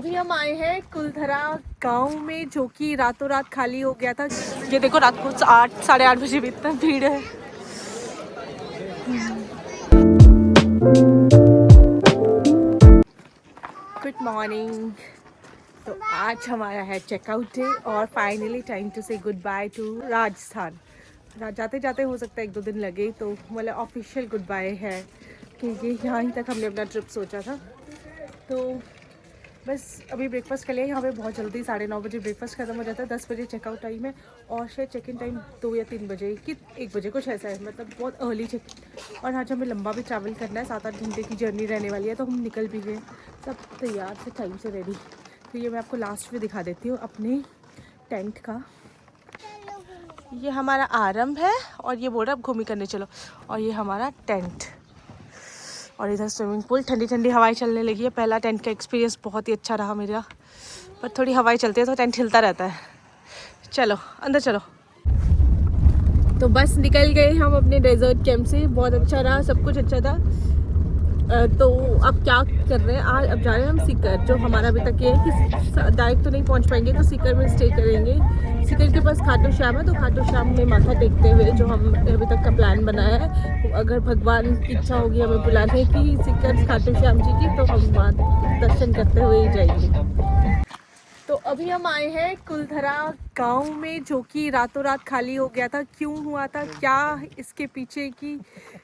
अभी हम आए हैं कुलधरा गांव में, जो कि रातों रात खाली हो गया था। ये देखो, रात को 8 साढ़े 8 बजे भी इतना भीड़ है। Good morning. तो आज हमारा है चेकआउट डे और फाइनली टाइम टू से गुड बाय टू राजस्थान। जाते जाते हो सकता है 1-2 दिन लगे, तो मतलब ऑफिशियल गुड बाय है क्योंकि यहाँ ही तक हमने अपना ट्रिप सोचा था। तो बस अभी ब्रेकफास्ट के लिए यहाँ पे बहुत जल्दी 9:30 बजे ब्रेकफास्ट खत्म हो जाता है। 10 बजे चेकआउट टाइम है और शायद चेक इन टाइम 2 या 3 बजे कि 1 बजे कुछ ऐसा है, मतलब बहुत अर्ली चेक। और आज हमें लंबा भी ट्रैवल करना है, 7-8 घंटे की जर्नी रहने वाली है। तो हम निकल भी गए, सब तैयार से टाइम से रेडी। तो ये मैं आपको लास्ट में दिखा देती हूँ अपने टेंट का। ये हमारा आरंभ है और ये बोल रहा है अब घूमी करने चलो। और ये हमारा टेंट और इधर स्विमिंग पूल। ठंडी ठंडी हवाएं चलने लगी है। पहला टेंट का एक्सपीरियंस बहुत ही अच्छा रहा मेरा, पर थोड़ी हवाएं चलती है तो टेंट हिलता रहता है। चलो अंदर चलो। तो बस निकल गए हम अपने डेजर्ट कैंप से। बहुत अच्छा रहा, सब कुछ अच्छा था। तो अब क्या कर रहे हैं, आज अब जा रहे हैं हम सीकर। जो हमारा अभी तक ये है कि डायरेक्ट तो नहीं पहुंच पाएंगे, तो सीकर में स्टे करेंगे। सीकर के पास खाटू श्याम है, तो खाटू श्याम में माथा टेकते हुए जो हम अभी तक का प्लान बनाया है, अगर भगवान की इच्छा होगी हमें बुलाने की सीकर खाटू श्याम जी की, तो हम वहाँ दर्शन करते हुए ही जाएंगे। तो अभी हम आए हैं कुलधरा गांव में, जो कि रातों रात खाली हो गया था। क्यों हुआ था, क्या इसके पीछे की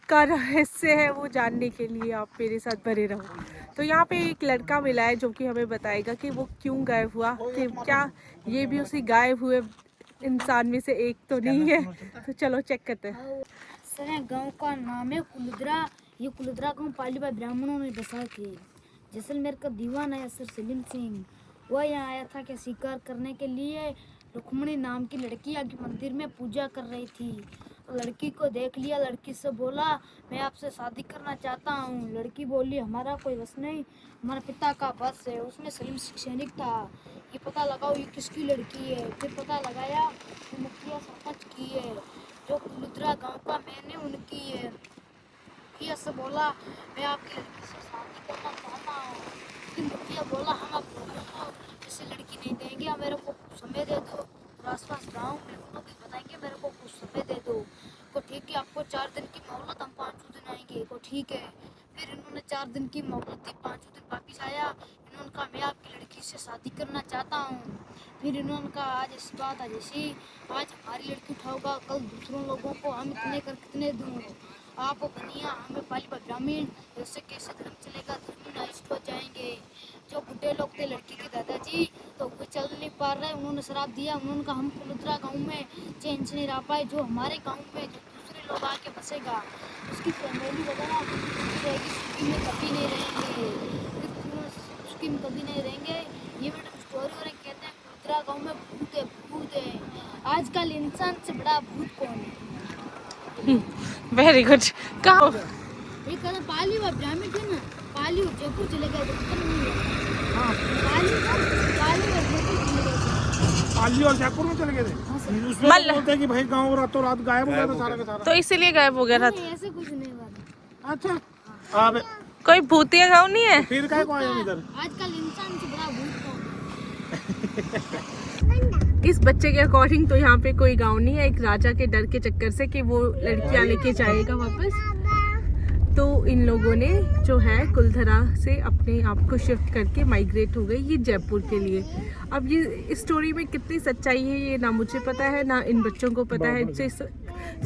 का रहस्य है, वो जानने के लिए आप मेरे साथ बने रहो। तो यहाँ पे एक लड़का मिला है जो कि हमें बताएगा कि वो क्यों गायब हुआ, कि क्या ये भी उसी गायब हुए इंसान में से एक तो नहीं है। तो चलो चेक करते हैं। सर, गांव का नाम है कुलधरा। ये कुलधरा गांव पाली भाई ब्राह्मणों ने बसा थे। जैसलमेर का दीवान है सर सलीम सिंह, वह यहाँ आया था कि शिकार करने के लिए। रुक्मणी नाम की लड़की आगे मंदिर में पूजा कर रही थी। लड़की को देख लिया, लड़की से बोला मैं आपसे शादी करना चाहता हूँ। लड़की बोली हमारा कोई बस नहीं, हमारे पिता का बस है। उसमें सलीम सैनिक था। ये पता लगाओ ये किसकी लड़की है। फिर पता लगाया ये मुखिया सरपंच की है, जो कुलधरा गांव का मैंने उनकी है। मुखिया से बोला मैं आपकी लड़की से शादी करना चाहता हूँ। लेकिन मुखिया बोला हम आप लोगों को ऐसी लड़की नहीं देंगे, आप मेरे को कुछ समय दे दो। और आसपास गाँव में उन लोग बताएंगे मेरे को कुछ समय दे दो। को ठीक है, आपको 4 दिन की मोहलत, हम 5 दिन आएंगे। को ठीक है। फिर इन्होंने 4 दिन की मोहलत दी, 5 दिन वापिस आया। इन्होंने कहा मैं आपकी लड़की से शादी करना चाहता हूँ। फिर इन्होंने कहा आज ऐसी बात है, जैसी आज हमारी लड़की उठाओगा कल दूसरों लोगों को हम इतने कर कितने दूँ। आप बनिया हमें पाली ग्रामीण, ऐसे कैसे धर्म चलेगा, धर्म नष्ट हो जाएंगे। जो बुढ़े लोग थे लड़की के दादाजी, तो वो चल नहीं पा रहे, उन्होंने शराब दिया। उन्होंने कहा हम कुलधरा गाँव में चैन से नहीं रह पाए, जो हमारे गाँव में जो दूसरे लोग आके बसेगा उसकी फैमिली वगैरह सिक्किम में कभी नहीं रहेंगे, सिक्किम में कभी नहीं रहेंगे। ये मैडम स्टोरी और कहते हैं कुलधरा गाँव में भूत है, भूत है। आजकल इंसान से बड़ा भूत कौन है? Very good. कहाँ ये कहना पाली व ब्राह्मण थे ना, पाली और जयपुर चले गए। हाँ, पाली व जयपुर चले गए। पाली और जयपुर में चले गए थे। उसमें तो बोलते हैं कि भाई गांव रातों रात गायब हो गया था सारा का सारा। तो इसीलिए गायब हो गया था। नहीं, ऐसे कुछ नहीं हुआ। अच्छा, अब कोई भूतिया गाँव नहीं है। फिर क्या कौन है इधर? आजकल इंसान से बड़ा भूत कौन? इस बच्चे के अकॉर्डिंग तो यहाँ पे कोई गांव नहीं है, एक राजा के डर के चक्कर से कि वो लड़कियां लेके जाएगा वापस। तो इन लोगों ने जो है कुलधरा से अपने आप को शिफ्ट करके माइग्रेट हो गई ये जयपुर के लिए। अब ये इस स्टोरी में कितनी सच्चाई है ये ना मुझे पता है ना इन बच्चों को पता है।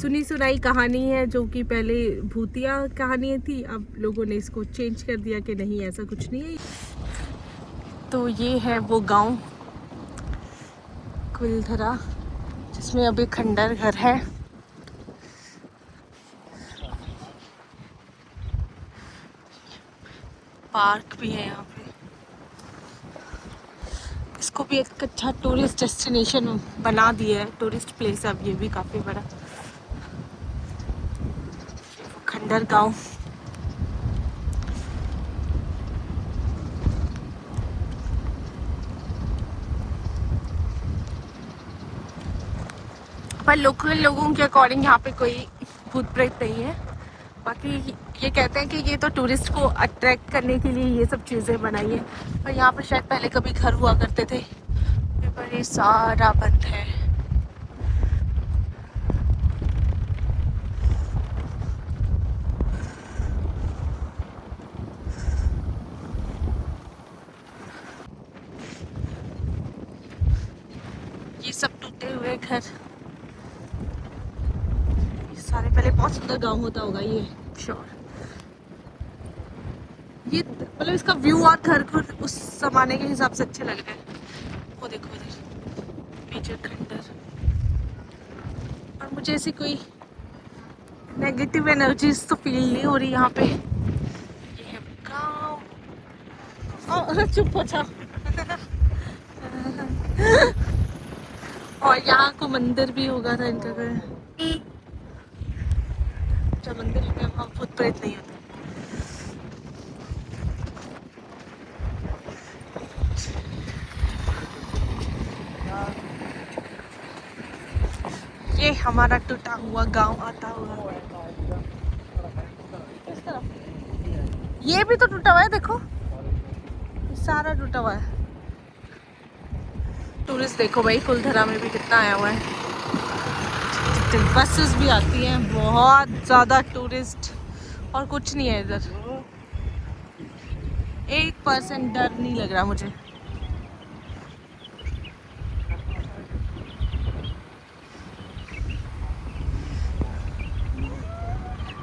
सुनी सुनाई कहानी है, जो कि पहले भूतिया कहानी थी, अब लोगों ने इसको चेंज कर दिया कि नहीं ऐसा कुछ नहीं है। तो ये है वो गाँव कुलधरा, जिसमें अभी खंडर घर है। पार्क भी है यहाँ पे। इसको भी एक अच्छा टूरिस्ट डेस्टिनेशन बना दिया है, टूरिस्ट प्लेस अब ये भी काफी बड़ा। खंडर गांव। पर लोकल लोगों के अकॉर्डिंग यहाँ पे कोई भूत प्रेत नहीं है, बाकी ये कहते हैं कि ये तो टूरिस्ट को अट्रैक्ट करने के लिए ये सब चीज़ें बनाई है, पर यहाँ पर शायद पहले कभी घर हुआ करते थे, पर ये सारा बंद है। ये सब टूटे हुए घर, ये सारे पहले बहुत सुंदर गांव होता होगा ये, श्योर। ये मतलब इसका व्यू और घर उस जमाने के हिसाब से अच्छे लग रहे हैं। वो देखो उधर पीछे खंडर, और मुझे ऐसी कोई नेगेटिव एनर्जीज तो फील नहीं हो रही यहाँ पे। ये है गाँव। चुप हो जाओ। और यहाँ को मंदिर भी होगा था इनका घर। जब मंदिर में वहाँ भूत प्रेत नहीं होता। ये हमारा टूटा हुआ गांव आता हुआ। किस तरफ? ये भी तो टूटा हुआ है, देखो सारा टूटा हुआ है। टूरिस्ट देखो भाई, कुलधरा में भी कितना आया हुआ है। बसेस भी आती हैं, बहुत ज़्यादा टूरिस्ट, और कुछ नहीं है इधर। 1% डर नहीं लग रहा मुझे।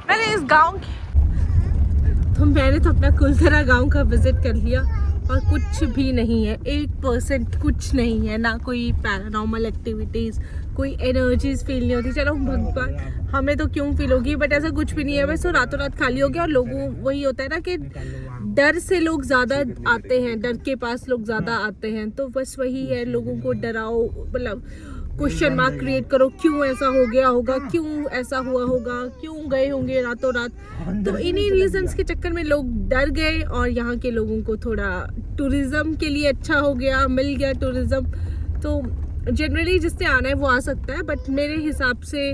मैंने इस गांव तो मैंने तो अपना कुलधरा गांव का विजिट कर लिया, और कुछ भी नहीं है, 1% कुछ नहीं है। ना कोई पैरानॉर्मल एक्टिविटीज़, कोई एनर्जीज फील नहीं होती। चलो भगवान, हमें तो क्यों फील होगी, बट ऐसा कुछ भी नहीं है। बस तो रातों रात खाली हो गया, और लोगों वही होता है ना कि डर से लोग ज़्यादा आते हैं, डर के पास लोग ज़्यादा आते हैं। तो बस वही है, लोगों को डराओ, मतलब क्वेश्चन मार्क क्रिएट करो, क्यों ऐसा हो गया होगा, क्यों ऐसा हुआ होगा, क्यों गए होंगे रातों रात। तो इन्हीं रीजंस के चक्कर में लोग डर गए, और यहाँ के लोगों को थोड़ा टूरिज्म के लिए अच्छा हो गया, मिल गया टूरिज्म। तो जनरली जिससे आना है वो आ सकता है, बट मेरे हिसाब से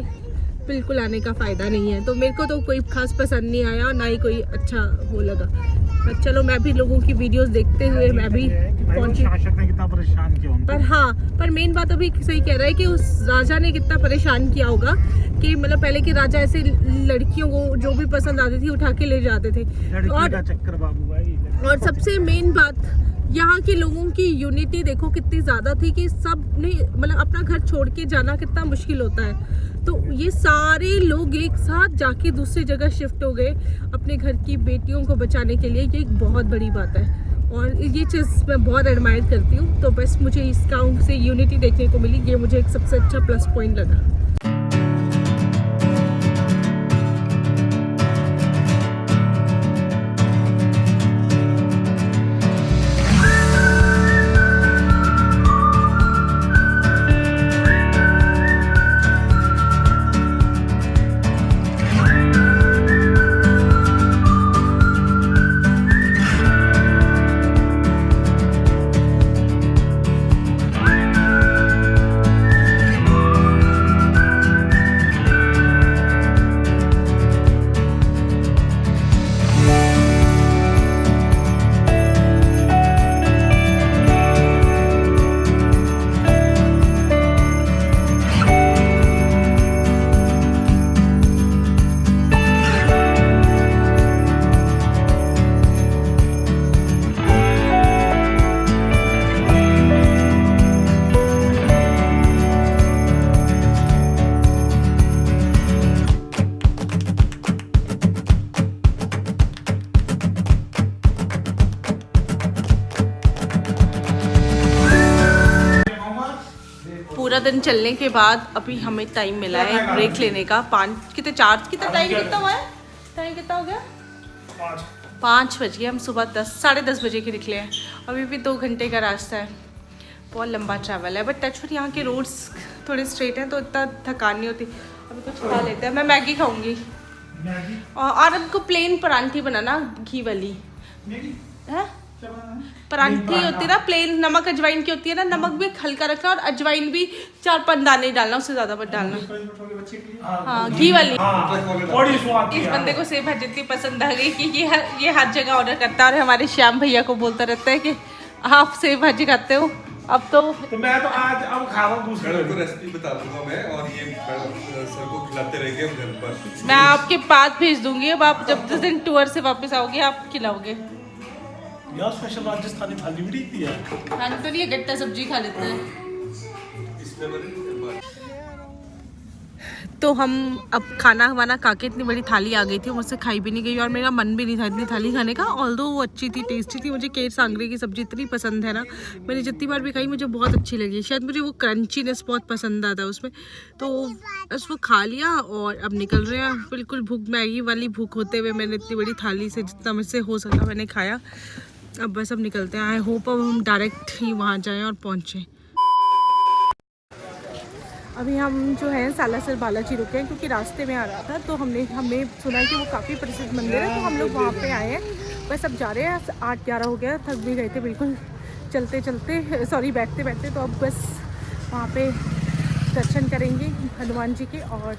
बिल्कुल आने का फ़ायदा नहीं है। तो मेरे को तो कोई खास पसंद नहीं आया, ना ही कोई अच्छा वो लगा। पर चलो, मैं भी लोगों की वीडियोस देखते हुए मैं भी पहुंची। कितना परेशान किया उनको। पर हाँ, पर मेन बात अभी सही कह रहा है कि उस राजा ने कितना परेशान किया होगा, कि मतलब पहले के राजा ऐसे लड़कियों को जो भी पसंद आती थी उठा के ले जाते थे। और चक्कर बाबू भाई। और सबसे मेन बात, यहाँ के लोगों की यूनिटी देखो कितनी ज़्यादा थी, कि सब ने मतलब अपना घर छोड़ के जाना कितना मुश्किल होता है। तो ये सारे लोग एक साथ जाके दूसरी जगह शिफ्ट हो गए अपने घर की बेटियों को बचाने के लिए। ये एक बहुत बड़ी बात है, और ये चीज़ मैं बहुत एडमायर करती हूँ। तो बस मुझे इस गाँव से यूनिटी देखने को मिली, ये मुझे एक सबसे अच्छा प्लस पॉइंट लगा। पूरा दिन चलने के बाद अभी हमें टाइम मिला है ब्रेक लेने का। 5 कितना टाइम कितना हुआ है? टाइम कितना हो गया? 5 बज गए। हम सुबह 10 साढ़े 10 बजे के निकले हैं। अभी भी 2 घंटे का रास्ता है, बहुत लंबा ट्रैवल है। बट टचवुड यहाँ के रोड्स थोड़े स्ट्रेट हैं, तो इतना थकान नहीं होती। अभी कुछ खा लेते हैं। मैं मैगी खाऊंगी, और हमको प्लेन परांठी बनाना, घी वाली है। परांठी होती है ना प्लेन, नमक अजवाइन की होती है ना, नमक भी हल्का रखना और अजवाइन भी 4-5 दाने डालना, उससे ज्यादा मत डालना। हाँ घी वाली। बड़ी स्वाद इस बंदे को सेव भाजी इतनी पसंद आ गई कि ये हर जगह ऑर्डर करता है और हमारे श्याम भैया को बोलता रहता है कि आप सेव भाजी खाते हो। अब तो मैं तो आज अब खा रहा हूँ दूसरे को रेसिपी बता दूंगा मैं, और ये सर को खिलाते रहेंगे हम घर पर। मैं आपके पास भेज दूंगी, अब आप जब जिस दिन टूर से वापस आओगे आप खिलाओगे। यार स्पेशल राजस्थानी थाली भी थी यार। खाने तो नहीं, गट्टा सब्जी खा लेते हैं। तो हम अब खाना वाना खा के, इतनी बड़ी थाली आ गई थी, मुझसे खाई भी नहीं गई और मेरा मन भी नहीं था इतनी थाली खाने का। ऑल्दो वो अच्छी थी, टेस्टी थी। मुझे केर सांगरे की सब्जी इतनी पसंद है ना, मैंने जितनी बार भी खाई मुझे बहुत अच्छी लगी। शायद मुझे वो क्रंचीनेस बहुत पसंद आता है उसमें, तो उसको खा लिया और अब निकल रहे हैं। बिल्कुल भूख, मैगी वाली भूख होते हुए मैंने इतनी बड़ी थाली से जितना मुझसे हो सका मैंने खाया। अब बस अब निकलते हैं। आई होप अब हम डायरेक्ट ही वहाँ जाएँ और पहुँचें। अभी हम जो है सालासर बालाजी रुके हैं क्योंकि रास्ते में आ रहा था, तो हमें सुना है कि वो काफ़ी प्रसिद्ध मंदिर है, तो हम लोग वहाँ पे आए हैं। बस अब जा रहे हैं, 8-11 हो गया, थक भी गए थे बिल्कुल चलते चलते, सॉरी बैठते बैठते। तो अब बस वहाँ पे दर्शन करेंगे हनुमान जी के और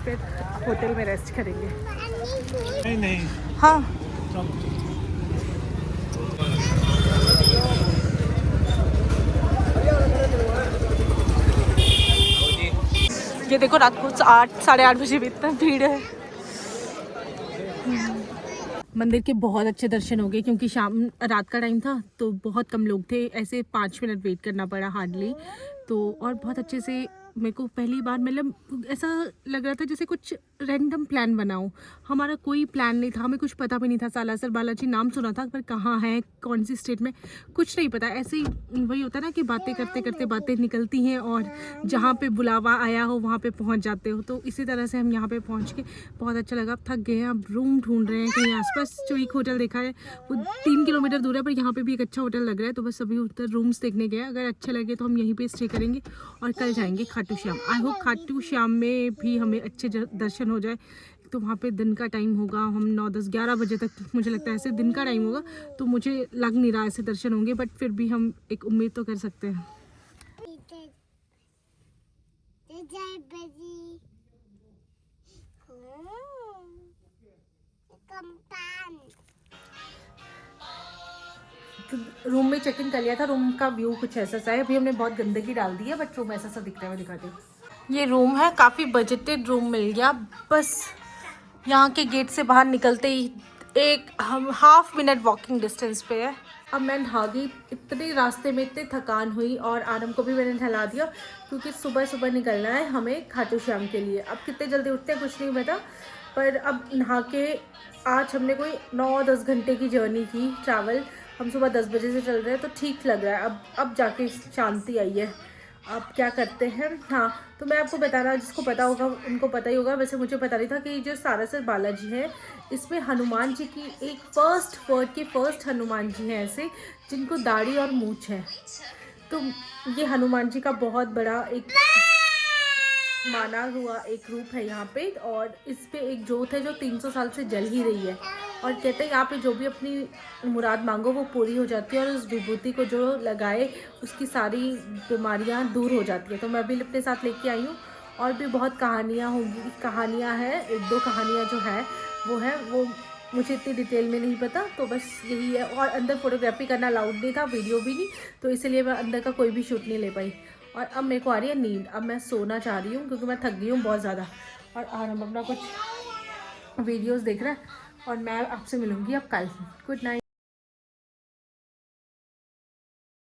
फिर होटल में रेस्ट करेंगे। नहीं हाँ ये देखो रात को 8-8:30 बजे भी इतना भीड़ है। मंदिर के बहुत अच्छे दर्शन हो गए क्योंकि रात का टाइम था तो बहुत कम लोग थे, ऐसे 5 मिनट वेट करना पड़ा हार्डली। तो और बहुत अच्छे से मेरे को पहली बार मतलब ऐसा लग रहा था जैसे कुछ रैंडम प्लान बनाऊं। हमारा कोई प्लान नहीं था, हमें कुछ पता भी नहीं था। सालासर बालाजी नाम सुना था पर कहाँ है, कौन सी स्टेट में, कुछ नहीं पता। ऐसे ही वही होता है ना कि बातें करते करते बातें निकलती हैं और जहाँ पे बुलावा आया हो वहाँ पे पहुँच जाते हो। तो इसी तरह से हम यहाँ पे पहुँच के बहुत अच्छा लगा। अब थक गए हैं, अब रूम ढूंढ रहे हैं कहीं आसपास। जो एक होटल देखा है वो 3 किलोमीटर दूर है, पर यहाँ पे भी एक अच्छा होटल लग रहा है, तो बस अभी उधर रूम्स देखने गए। अगर अच्छे लगे तो हम यहीं पे स्टे करेंगे और कल जाएंगे खाटू श्याम। आई होप खाटू श्याम में भी हमें अच्छे दर्शन हो जाए। तो वहाँ पे दिन का टाइम होगा, हम 9-10-11 बजे तक मुझे लगता है ऐसे दिन का टाइम होगा, तो मुझे लग नहीं रहा ऐसे दर्शन होंगे, बट फिर भी हम एक उम्मीद तो कर सकते हैं। तो रूम में चेक इन कर लिया था। रूम का व्यू कुछ ऐसा सा है, अभी हमने बहुत गंदगी डाल दी है बट रूम ऐसा सा दिख रहा है, मैं दिखाती हूँ। ये रूम है, काफ़ी बजटेड रूम मिल गया। बस यहाँ के गेट से बाहर निकलते ही हम 1/2 मिनट वॉकिंग डिस्टेंस पे है। अब मैं नहा गई, इतने रास्ते में इतनी थकान हुई और आरम को भी मैंने नहला दिया क्योंकि सुबह सुबह निकलना है हमें खाटू श्याम के लिए। अब कितने जल्दी उठते हैं कुछ नहीं पता, पर अब नहा के आज हमने कोई 9-10 घंटे की जर्नी की ट्रैवल। हम सुबह 10 बजे से चल रहे हैं तो ठीक लग रहा है। अब जाके शांति आई है। अब क्या करते हैं, हाँ तो मैं आपको बता रहा, जिसको पता होगा उनको पता ही होगा, वैसे मुझे पता नहीं था कि जो सालासर बालाजी है इसमें हनुमान जी की एक फर्स्ट हनुमान जी हैं ऐसे जिनको दाढ़ी और मूंछ है। तो ये हनुमान जी का बहुत बड़ा एक माना हुआ एक रूप है यहाँ पे, और इस पे एक जोत है जो 300 साल से जल ही रही है। और कहते हैं यहाँ पे जो भी अपनी मुराद मांगो वो पूरी हो जाती है और उस विभूति को जो लगाए उसकी सारी बीमारियाँ दूर हो जाती है। तो मैं भी अपने साथ लेके आई हूँ और भी बहुत कहानियाँ हैं, 1-2 कहानियाँ जो है वो मुझे इतनी डिटेल में नहीं पता, तो बस यही है। और अंदर फोटोग्राफी करना अलाउड नहीं था, वीडियो भी नहीं, तो इसलिए मैं अंदर का कोई भी शूट नहीं ले पाई। और अब मेरे को आ रही है नींद, अब मैं सोना चाह रही हूँ क्योंकि मैं थक गई हूँ बहुत ज़्यादा। और हम अपना कुछ वीडियोस देख रहे हैं और मैं आपसे मिलूँगी अब कल। Good night.